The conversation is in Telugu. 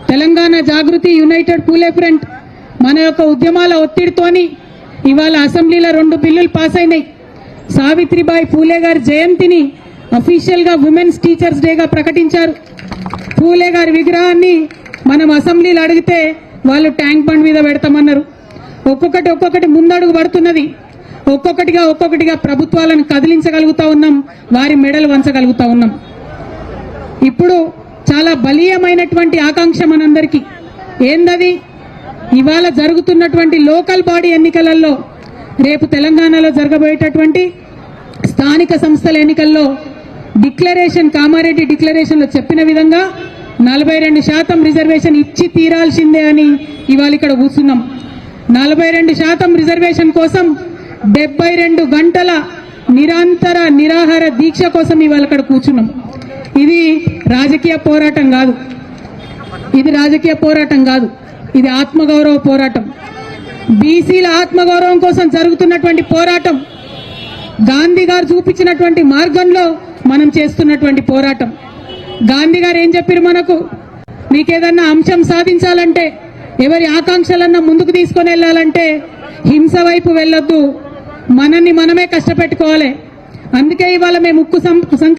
తెలంగాణ జాగృతి యునైటెడ్ పూలే ఫ్రంట్ మన యొక్క ఉద్యమాల ఒత్తిడితోని ఇవాళ అసెంబ్లీలో 2 బిల్లులు పాస్ అయినాయి. సావిత్రిబాయి పూలే గారి జయంతిని అఫీషియల్ గా ఉమెన్స్ టీచర్స్ డేగా ప్రకటించారు. పూలే గారి విగ్రహాన్ని మనం అసెంబ్లీలో అడిగితే వాళ్ళు ట్యాంక్ బండ్ మీద పెడతామన్నారు. ఒక్కొక్కటి ముందడుగు పడుతున్నది. ఒక్కొక్కటిగా ప్రభుత్వాలను కదిలించగలుగుతా ఉన్నాం, వారి మెడలు వంచగలుగుతా ఉన్నాం. ఇప్పుడు చాలా బలీయమైనటువంటి ఆకాంక్ష మనందరికీ ఏందది? ఇవాళ జరుగుతున్నటువంటి లోకల్ బాడీ ఎన్నికలలో, రేపు తెలంగాణలో జరగబోయేటటువంటి స్థానిక సంస్థల ఎన్నికల్లో డిక్లరేషన్, కామారెడ్డి డిక్లరేషన్ లో చెప్పిన విధంగా 42% రిజర్వేషన్ ఇచ్చి తీరాల్సిందే అని ఇవాళ ఇక్కడ కూర్చున్నాం. 42% రిజర్వేషన్ కోసం 72 గంటల నిరంతర నిరాహార దీక్ష కోసం ఇవాళ ఇక్కడ కూర్చున్నాం. ఇది రాజకీయ పోరాటం కాదు, ఇది ఆత్మగౌరవ పోరాటం. బీసీల ఆత్మగౌరవం కోసం జరుగుతున్నటువంటి పోరాటం, గాంధీ గారు చూపించినటువంటి మార్గంలో మనం చేస్తున్నటువంటి పోరాటం. గాంధీ గారు ఏం చెప్పారు మనకు? నీకేదన్నా అంశం సాధించాలంటే, ఎవరి ఆకాంక్షలన్నా ముందుకు తీసుకొని వెళ్ళాలంటే హింస వైపు వెళ్ళొద్దు, మనల్ని మనమే కష్టపెట్టుకోవాలి. అందుకే ఇవాళ మేము ఉక్కు